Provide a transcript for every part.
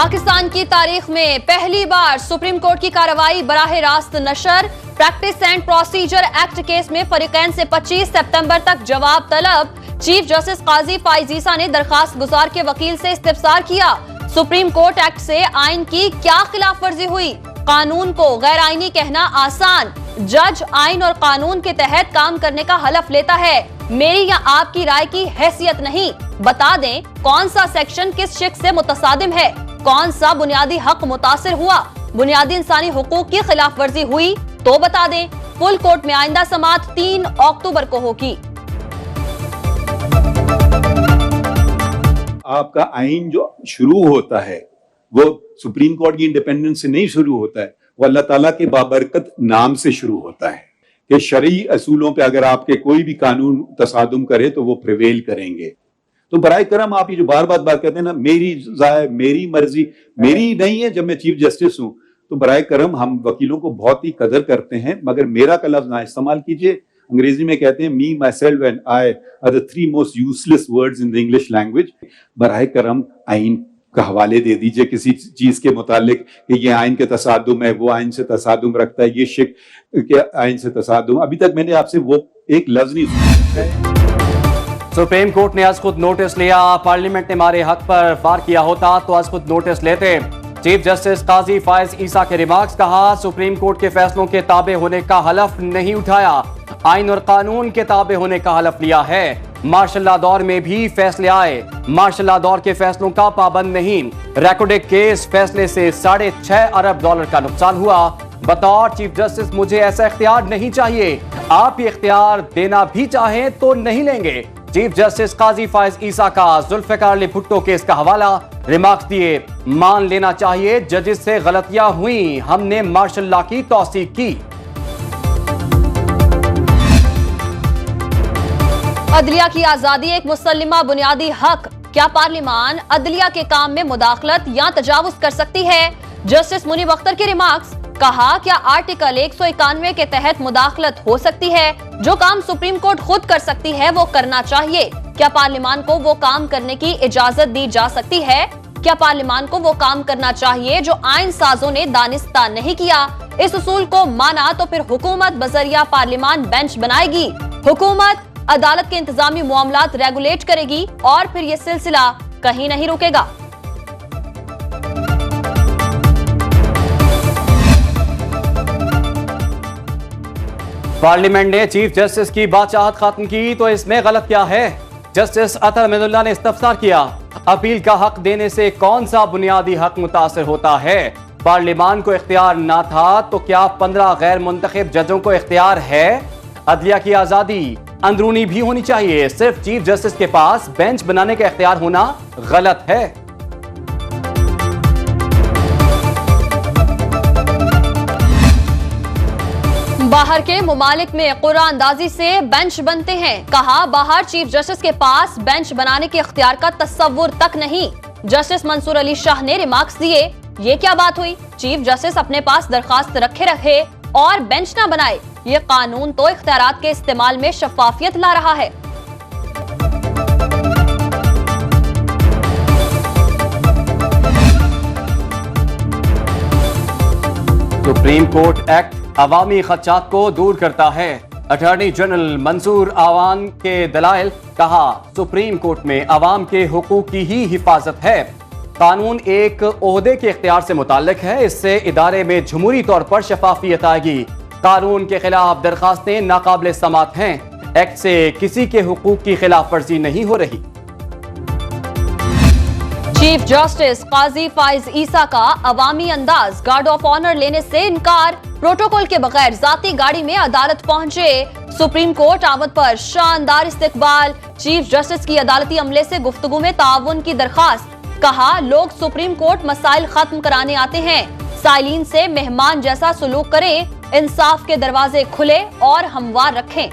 पाकिस्तान की तारीख में पहली बार सुप्रीम कोर्ट की कार्रवाई बराह रास्त नशर। Practice and procedure act case में फरीकैन से 25 सितंबर तक जवाब तलब। चीफ जस्टिस काजी फाइज ईसा ने दरखास्त गुजार के वकील से इस्तिफसार किया। सुप्रीम कोर्ट एक्ट से आइन की क्या खिलाफ वर्जी हुई? कानून को गैर आईनी कहना आसान। जज आइन और कानून के तहत काम करने का हलफ लेता है। मेरी या आपकी राय की हैसियत नहीं। बता दें कौन सा सेक्शन किस शिक से मुतसादिम है, कौन सा बुनियादी हक मुतासिर हुआ, बुनियादी इंसानी हुकूक की खिलाफ वर्जी हुई तो बता दें। फुल कोर्ट में आइंदा समाअत 3 अक्टूबर को होगी। आपका आइन जो शुरू होता है वो सुप्रीम कोर्ट की इंडिपेंडेंस से नहीं शुरू होता है, वो अल्लाह ताला के बाबरकत नाम से शुरू होता है कि शरई असूलों पे अगर आपके कोई भी कानून तसादुम करे तो वो प्रिवेल करेंगे। तो बराए करम आप ये जो बार बार बात करते हैं ना, मेरी राय मेरी मर्जी, मेरी नहीं है जब मैं चीफ जस्टिस हूं, तो बराए करम हम वकीलों को बहुत ही कदर करते हैं, मगर मेरा का लफ्ज ना इस्तेमाल कीजिए। अंग्रेजी में कहते हैं me myself and I are the 3 most useless words in the English language. बराए करम आइन का हवाले दे दीजिए किसी चीज के मुतालिक कि ये आइन के तसादुम है, वो आइन से तसादुम रखता है, ये शिक के आइन से तसादुम। अभी तक मैंने आपसे वो एक लफ्ज नहीं सुना। सुप्रीम कोर्ट ने आज खुद नोटिस लिया। पार्लियामेंट ने हमारे हक पर फार किया होता तो आज खुद नोटिस लेते। चीफ जस्टिस काजी फाइज ईसा के रिमार्क्स, कहा सुप्रीम कोर्ट के फैसलों के ताबे होने का हलफ नहीं उठाया, आइन और कानून के ताबे होने का हलफ लिया है। मार्शल लॉ दौर में भी फैसले आए, मार्शल लॉ दौर के फैसलों का पाबंद नहीं। रैकोडिक केस फैसले से $6.5 अरब का नुकसान हुआ। बतौर चीफ जस्टिस मुझे ऐसा इख्तियार नहीं चाहिए, आप ये इख्तियार देना भी चाहें तो नहीं लेंगे। चीफ जस्टिस काजी फाइज ईसा का जुल्फिकार अली भुट्टो केस का हवाला, रिमार्क्स दिए, मान लेना चाहिए जजेस से गलतियां हुई, हमने मार्शल लॉ की तौसीक की। अदलिया की आजादी एक मुसल्लिमा बुनियादी हक। क्या पार्लियामान अदलिया के काम में मुदाखलत या तजावुज कर सकती है? जस्टिस मुनीब अख्तर के रिमार्क्स, कहा क्या आर्टिकल 191 के तहत मुदाखलत हो सकती है? जो काम सुप्रीम कोर्ट खुद कर सकती है वो करना चाहिए। क्या पार्लियामान को वो काम करने की इजाजत दी जा सकती है? क्या पार्लियामान को वो काम करना चाहिए जो आइन साजों ने दानिस्ता नहीं किया? इस उसूल को माना तो फिर हुकूमत बजरिया पार्लियामान बेंच बनाएगी, हुकूमत अदालत के इंतजामी मामलात रेगुलेट करेगी और फिर ये सिलसिला कहीं नहीं रुकेगा। पार्लियामेंट ने चीफ जस्टिस की बादशाहत खत्म की तो इसमें गलत क्या है? जस्टिस अतर अहमदुल्लाह ने इस्तफसार किया, अपील का हक देने से कौन सा बुनियादी हक मुतासिर होता है? पार्लियामान को इख्तियार ना था तो क्या 15 गैर मुंतखब जजों को इख्तियार है? अदलिया की आजादी अंदरूनी भी होनी चाहिए, सिर्फ चीफ जस्टिस के पास बेंच बनाने का इख्तियार होना गलत है। बाहर के मुमालिक में कुरानदाजी से बेंच बनते हैं, कहा बाहर चीफ जस्टिस के पास बेंच बनाने के इख्तियार का तस्वुर तक नहीं। जस्टिस मंसूर अली शाह ने रिमार्क्स दिए, ये क्या बात हुई? चीफ जस्टिस अपने पास दरखास्त रखे और बेंच ना बनाए, ये कानून तो इख्तियारात के इस्तेमाल में शफाफियत ला रहा है। सुप्रीम कोर्ट एक्ट अवामी खदशात को दूर करता है। अटॉर्नी जनरल मंसूर आवान के दलाइल, कहा सुप्रीम कोर्ट में अवाम के हुकूक की ही हिफाजत है। कानून एक ओहदे के इख्तियार से मुताल्लिक है, इससे इदारे में जमहूरी तौर पर शफाफियत आएगी। कानून के खिलाफ दरखास्तें नाकाबिल समाअत हैं, एक्ट से किसी के हुकूक की खिलाफ वर्जी नहीं हो रही। चीफ जस्टिस काजी फाइज ईसा का अवामी अंदाज, गार्ड ऑफ ऑनर लेने से इनकार, प्रोटोकॉल के बगैर जाती गाड़ी में अदालत पहुंचे। सुप्रीम कोर्ट आमद पर शानदार इस्तकबाल, चीफ जस्टिस की अदालती अमले से गुफ्तगू में ताउन की दरखास्त, कहा लोग सुप्रीम कोर्ट मसाइल खत्म कराने आते हैं, साइलिन से मेहमान जैसा सुलूक करें, इंसाफ के दरवाजे खुले और हमवार रखें।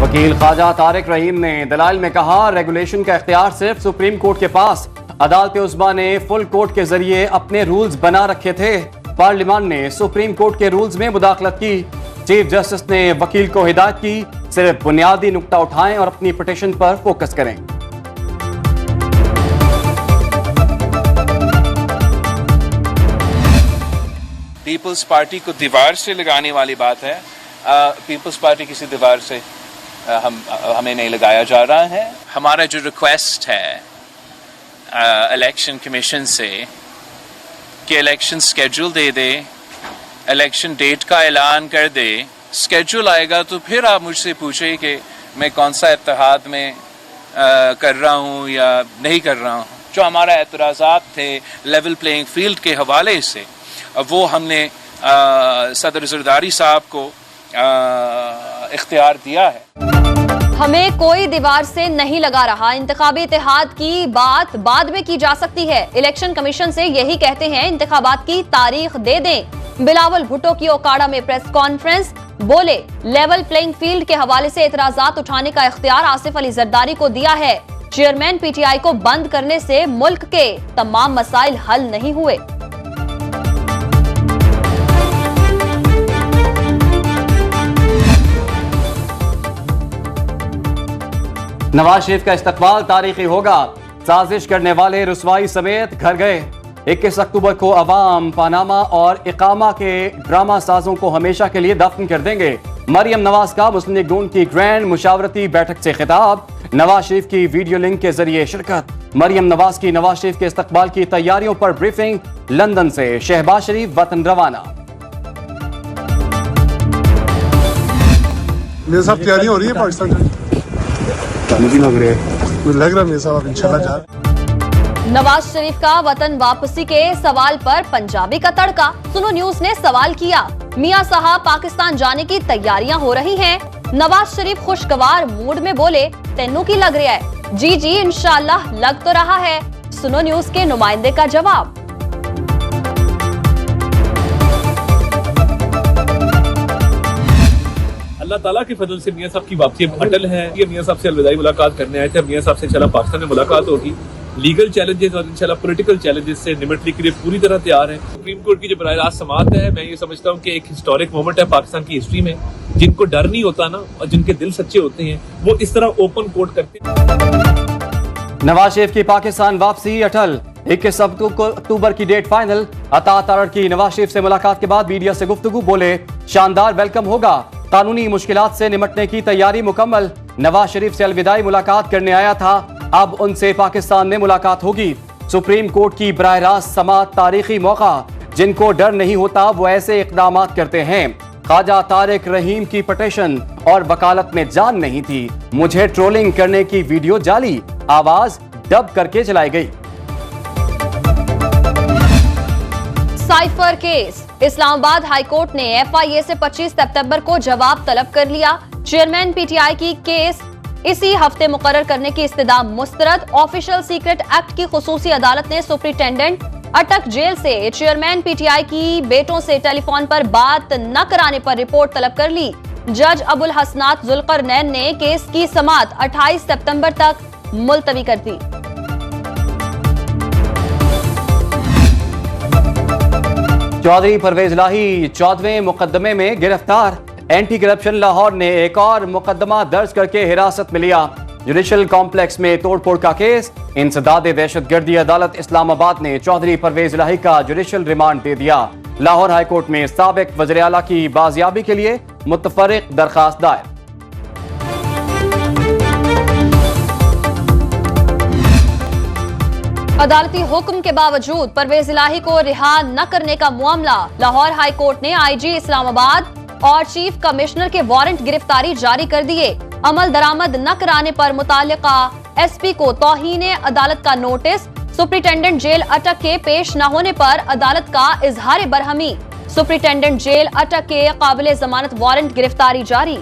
वकील ख्वाजा तारिक रहीम ने दलाइल में कहा रेगुलेशन का इख्तियार सिर्फ सुप्रीम कोर्ट के पास, अदालत उस्मा ने फुल कोर्ट के जरिए अपने रूल्स बना रखे थे, पार्लियामान ने सुप्रीम कोर्ट के रूल्स में मुदाखलत की। चीफ जस्टिस ने वकील को हिदायत की सिर्फ बुनियादी नुक्ता उठाएं और अपनी पिटीशन पर फोकस करें। पीपल्स पार्टी को दीवार से लगाने वाली बात है। पीपल्स पार्टी किसी दीवार से हमें नहीं लगाया जा रहा है। हमारा जो रिक्वेस्ट है इलेक्शन कमीशन से कि इलेक्शन स्केड्यूल दे दे, इलेक्शन डेट का ऐलान कर दे। स्केड्यूल आएगा तो फिर आप मुझसे पूछिए कि मैं कौन सा इत्तेहाद में कर रहा हूँ या नहीं कर रहा हूँ। जो हमारा एतराज़ात थे लेवल प्लेइंग फील्ड के हवाले से, वो हमने सदर ज़रदारी साहब को इख्तियार दिया है। हमें कोई दीवार से नहीं लगा रहा, इंतखाबी इत्तेहाद की बात बाद में की जा सकती है। इलेक्शन कमीशन से यही कहते हैं, इंतखाबात की तारीख दे दें। बिलावल भुट्टो की ओकाड़ा में प्रेस कॉन्फ्रेंस, बोले लेवल प्लेइंग फील्ड के हवाले से एतराजात उठाने का इख्तियार आसिफ अली जरदारी को दिया है। चेयरमैन पीटीआई को बंद करने से मुल्क के तमाम मसाइल हल नहीं हुए। नवाज शरीफ का इस्तकबाल तारीखी होगा। साजिश करने वाले रुसवाई समेत घर गए। 21 अक्टूबर को अवाम पनामा और इकामा के ड्रामा साजों को हमेशा के लिए दफन कर देंगे। मरियम नवाज का मुस्लिम लीग नून की ग्रैंड मुशावरती बैठक से खिताब। नवाज शरीफ की वीडियो लिंक के जरिए शिरकत। मरियम नवाज की नवाज शरीफ के इस्तकबाल की तैयारियों पर ब्रीफिंग। लंदन से शहबाज शरीफ वतन रवाना। मेरे साथ तैयारी हो रही है पाकिस्तान मुझे लग रहा है मेरे साहब इंशाल्लाह जा। नवाज शरीफ का वतन वापसी के सवाल पर पंजाबी का तड़का। सुनो न्यूज ने सवाल किया, मियां साहब पाकिस्तान जाने की तैयारियां हो रही हैं। नवाज शरीफ खुशगवार मूड में बोले, तेनू की लग रहा है? जी जी इंशाल्लाह लग तो रहा है। सुनो न्यूज के नुमाइंदे का जवाब। अल्लाह ताला के फजल से मियां साहब की वापसी अटल है। ये मियां साहब से अलविदाई मुलाकात करने आए थे। मियां साहब से इंशाल्लाह पाकिस्तान में मुलाकात होगी। लीगल चैलेंजेस और इंशाल्लाह पॉलिटिकल चैलेंजेस से निपटने के लिए पूरी तरह तैयार है। सुप्रीम कोर्ट की जो बराह रास्त समाअत है, मैं ये समझता हूँ कि एक हिस्टोरिक मोमेंट है पाकिस्तान की हिस्ट्री में। जिनको डर नहीं होता ना और जिनके दिल सच्चे होते हैं, वो इस तरह ओपन कोर्ट करते हैं। नवाज शरीफ की पाकिस्तान वापसी अटल। 21 अक्टूबर की डेट फाइनल। अता तारड़ की नवाज शरीफ से मुलाकात के बाद मीडिया से गुफ्तगू, बोले शानदार वेलकम होगा। कानूनी मुश्किलात से निपटने की तैयारी मुकम्मल। नवाज शरीफ से अलविदाई मुलाकात करने आया था, अब उनसे पाकिस्तान में मुलाकात होगी। सुप्रीम कोर्ट की बराह रास्त समाअत तारीखी मौका। जिनको डर नहीं होता वो ऐसे इकदाम करते हैं। ख्वाजा तारिक रहीम की पिटीशन और वकालत में जान नहीं थी। मुझे ट्रोलिंग करने की वीडियो जाली, आवाज डब करके चलाई गई। Cipher case. इस्लामाबाद हाईकोर्ट ने एफआईए से 25 सितंबर को जवाब तलब कर लिया। चेयरमैन पीटीआई की केस इसी हफ्ते मुकर्रर करने की इस्तदा मुस्तरद। ऑफिशियल सीक्रेट एक्ट की खुसूसी अदालत ने सुपरिटेंडेंट अटक जेल से चेयरमैन पीटीआई की बेटों से टेलीफोन पर बात न कराने पर रिपोर्ट तलब कर ली। जज अबुल हसनात जुल्करनैन ने केस की समाअत 28 सितंबर तक मुलतवी कर दी। चौधरी परवेज इलाही 14वें मुकदमे में गिरफ्तार। एंटी करप्शन लाहौर ने एक और मुकदमा दर्ज करके हिरासत में लिया। जुडिशल कॉम्प्लेक्स में तोड़फोड़ का केस। इंसदादे दहशतगर्दी अदालत इस्लामाबाद ने चौधरी परवेज इलाही का जुडिशल रिमांड दे दिया। लाहौर हाईकोर्ट में साबिक वज़ीर आला की बाजियाबी के लिए मुतफर्रिक दरखास्त दायर। अदालती हुक्म के बावजूद परवेज इलाही को रिहा न करने का मामला। लाहौर हाई कोर्ट ने आईजी इस्लामाबाद और चीफ कमिश्नर के वारंट गिरफ्तारी जारी कर दिए। अमल दरामद न कराने पर मुतालिका एसपी को तौहीने अदालत का नोटिस। सुपरिटेंडेंट जेल अटक के पेश न होने पर अदालत का इजहार बरहमी। सुपरिटेंडेंट जेल अटक के काबिले जमानत वारंट गिरफ्तारी जारी।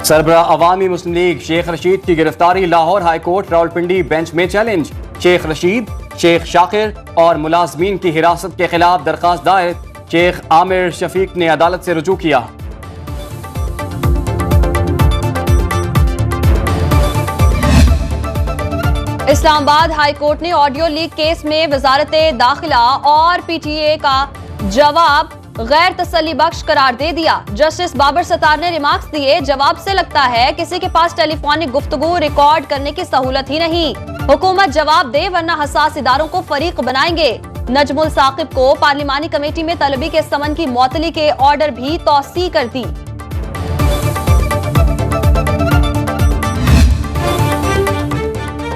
सरबराह अवामी मुस्लिम लीग शेख रशीद की गिरफ्तारी। लाहौर हाईकोर्ट रावलपिंडी बेंच में चैलेंज। शेख रशीद, शेख शाकिर और मुलाजमीन की हिरासत के खिलाफ दरखास्त दायर। शेख आमिर शफीक ने अदालत से रुजू किया। इस्लामाबाद हाई कोर्ट ने ऑडियो लीक केस में वजारत दाखिला और पीटीए का जवाब गैर तसल्ली बख्श करार दे दिया। जस्टिस बाबर सत्तार ने रिमार्क्स दिए, जवाब से लगता है किसी के पास टेलीफोनिक गुफ्तगू रिकॉर्ड करने की सहूलत ही नहीं। हुकूमत जवाब दे वरना हसास इदारों को फरीक बनाएंगे। नजमुल साकिब को पार्लिमानी कमेटी में तलबी के समन की मुअत्तली के ऑर्डर भी तौसी कर दी।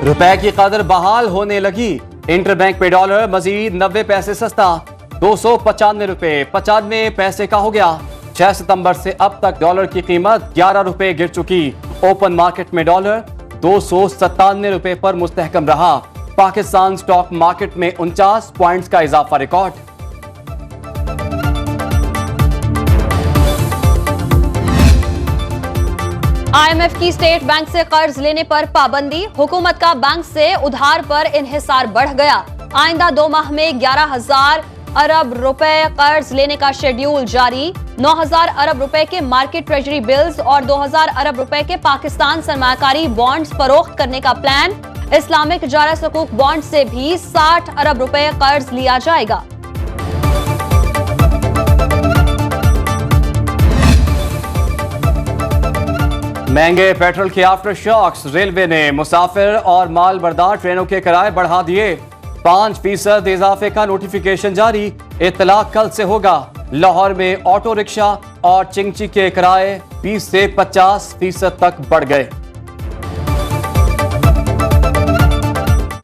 रुपए की कदर बहाल होने लगी। इंटरबैंक पे डॉलर मजीद 90 पैसे सस्ता 295 रुपए 95 पैसे का हो गया। 6 सितंबर से अब तक डॉलर की कीमत 11 रुपए गिर चुकी। ओपन मार्केट में डॉलर 297 रुपए पर मुस्तहकम रहा। पाकिस्तान स्टॉक मार्केट में 49 पॉइंट्स का इजाफा रिकॉर्ड। IMF की स्टेट बैंक से कर्ज लेने पर पाबंदी। हुकूमत का बैंक से उधार पर इन्हिसार बढ़ गया। आइंदा 2 माह में 11,000 अरब रुपए कर्ज लेने का शेड्यूल जारी। 9,000 अरब रुपए के मार्केट ट्रेजरी बिल्स और 2,000 अरब रुपए के पाकिस्तान सरमायाकारी बॉन्ड्स फरोख्त करने का प्लान। इस्लामिक इजारा सुकूक बॉन्ड से भी 60 अरब रुपए कर्ज लिया जाएगा। महंगे पेट्रोल के आफ्टर शॉक्स। रेलवे ने मुसाफिर और माल बरदार ट्रेनों के किराए बढ़ा दिए। 5% इजाफे का नोटिफिकेशन जारी। इत्तला कल से होगा। लाहौर में ऑटो रिक्शा और चिंगची के किराए 20 से 50% तक बढ़ गए।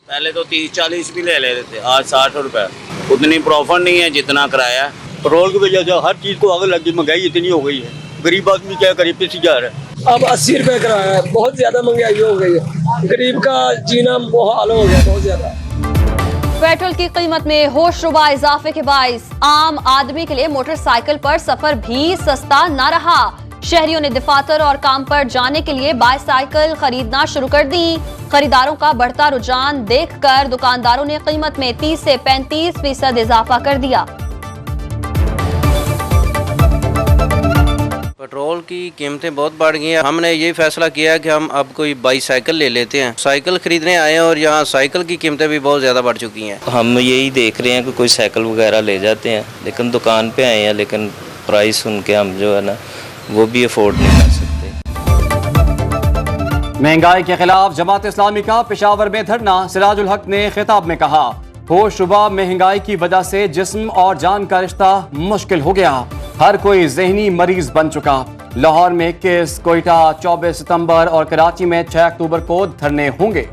पहले तो 30-40 भी ले लेते थे, आज 60 रुपए। उतनी प्रॉफिट नहीं है जितना किराया। पेट्रोल की वजह से हर चीज को आग लगी, महंगाई इतनी हो गई है, गरीब आदमी क्या करे, पिस जा रहा है। अब 80 रुपए किराया है, बहुत ज्यादा महंगाई हो गई है, गरीब का जीना मुहाल हो गया बहुत ज्यादा। पेट्रोल की कीमत में होशरुबा इजाफे के बाइस आम आदमी के लिए मोटरसाइकिल पर सफर भी सस्ता न रहा। शहरियों ने दफातर और काम पर जाने के लिए बाइसाइकिल खरीदना शुरू कर दी। खरीदारों का बढ़ता रुझान देखकर दुकानदारों ने कीमत में 30 से 35% इजाफा कर दिया। पेट्रोल की कीमतें बहुत बढ़ गई हैं। हमने ये फैसला किया कि हम अब कोई बाईसाइकिल ले लेते हैं। साइकिल खरीदने आए हैं और यहाँ साइकिल की कीमतें भी बहुत ज़्यादा बढ़ चुकी हैं। हम यही देख रहे हैं कि कोई साइकिल वगैरह ले जाते हैं, लेकिन दुकान पे आए हैं, लेकिन प्राइस सुन के हम जो है ना वो भी अफोर्ड नहीं कर सकते। महंगाई के खिलाफ जमात इस्लामी का पेशावर में धरना। सिराजुल हक ने खिताब में कहा, होशरुबा महंगाई की वजह से जिस्म और जान का रिश्ता मुश्किल हो गया। हर कोई जहनी मरीज बन चुका। लाहौर में 21, कोयटा 24 सितंबर और कराची में 6 अक्टूबर को धरने होंगे।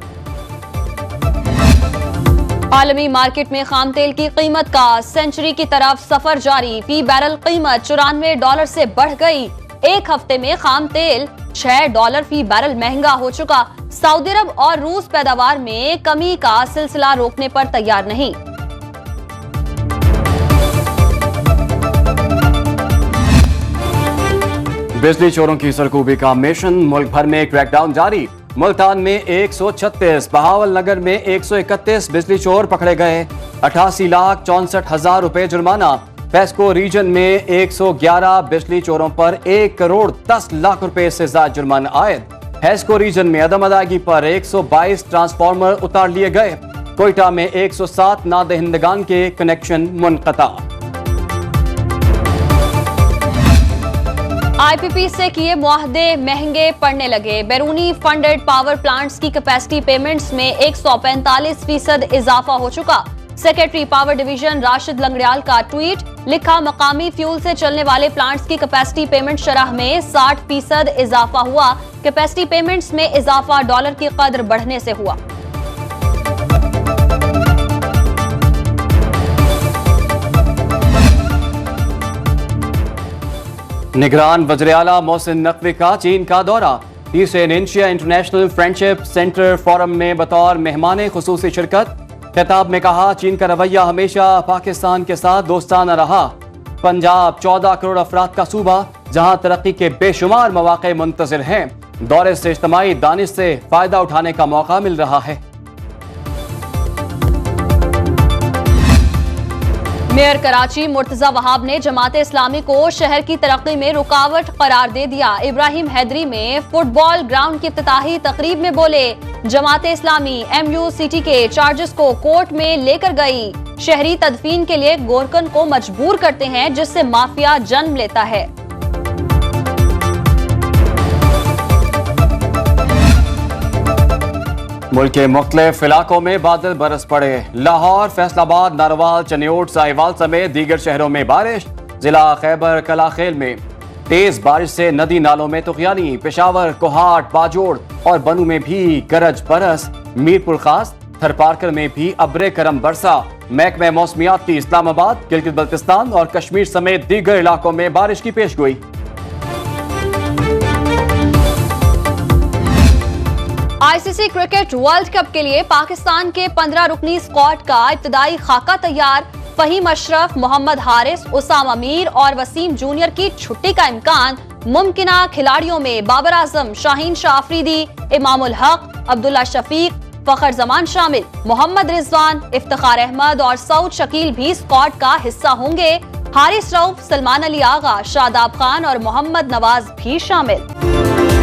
आलमी मार्केट में खाम तेल की कीमत का सेंचुरी की तरफ सफर जारी। फी बैरल कीमत $94 से बढ़ गई। एक हफ्ते में खाम तेल $6 फी बैरल महंगा हो चुका। सऊदी अरब और रूस पैदावार में कमी का सिलसिला रोकने पर तैयार नहीं। बिजली चोरों की सरकूबी का मिशन। मुल्क भर में क्रैकडाउन जारी। मुल्तान में 136, बहावल नगर में 131 बिजली चोर पकड़े गए। 88,64,000 रुपए जुर्माना। फेस्को रीजन में 111 बिजली चोरों पर 1 करोड़ 10 लाख रुपए से ज्यादा जुर्माना आयद। हेस्को रीजन में अदम अदायगी पर 122 ट्रांसफार्मर उतार लिए गए। कोयटा में 107 नादहिंदगान के कनेक्शन मुनक़ता। IPP से किए मुआहदे महंगे पड़ने लगे। बैरूनी फंडेड पावर प्लांट्स की कैपेसिटी पेमेंट्स में 145% इजाफा हो चुका। Secretary power division Rashid Langrial का ट्वीट, लिखा, मकामी फ्यूल से चलने वाले प्लांट्स की कैपेसिटी पेमेंट शरह में 60% इजाफा हुआ। कैपेसिटी पेमेंट्स में इजाफा डॉलर की कदर बढ़ने से हुआ। निगरान वज़ीर आला मोहसिन नकवी का चीन का दौरा। 30 Asia international friendship centre forum में बतौर मेहमान खुसूसी शिरकत। खिताब में कहा, चीन का रवैया हमेशा पाकिस्तान के साथ दोस्ताना रहा। पंजाब 14 करोड़ अफराद का सूबा, जहां तरक्की के बेशुमार मौके मुंतज़िर हैं। दौरे से इज्तिमाई दानिश से फायदा उठाने का मौका मिल रहा है। मेयर कराची मुर्तजा वहाब ने जमात इस्लामी को शहर की तरक्की में रुकावट करार दे दिया। इब्राहिम हैदरी में फुटबॉल ग्राउंड की इफ्तिताही तकरीब में बोले, जमात इस्लामी MUCT के चार्जेस को कोर्ट में लेकर गई। शहरी तदफीन के लिए गोरकन को मजबूर करते हैं, जिससे माफिया जन्म लेता है। मुल्क के मुख्तलिफ इलाकों में बादल बरस पड़े। लाहौर, फैसलाबाद, नारवाल, चनियोट, साहिवाल समेत दीगर शहरों में बारिश। जिला खैबर कलाखेल में तेज बारिश से नदी नालों में तुगयानी। पेशावर, कोहाट, बाजोड़ और बनू में भी गरज बरस। मीरपुर खास, थरपारकर में भी अब्रे करम बरसा। महकमे मौसमियात की इस्लामाबाद, गिलगित बल्तिस्तान और कश्मीर समेत दीगर इलाकों में बारिश की पेशगोई। ICC क्रिकेट वर्ल्ड कप के लिए पाकिस्तान के 15 रुकनी स्क्वाड का इब्तिदाई खाका तैयार। फहीम अशरफ, मोहम्मद हारिस, उसामा मीर और वसीम जूनियर की छुट्टी का इम्कान। मुमकिना खिलाड़ियों में बाबर आजम, शाहीन शाह अफरीदी, इमामुल हक, अब्दुल्ला शफीक, फखर जमान शामिल। मोहम्मद रिजवान, इफ्तिखार अहमद और सऊद शकील भी स्क्वाड का हिस्सा होंगे। हारिस रऊफ, सलमान अली आगा, शादाब खान और मोहम्मद नवाज भी शामिल।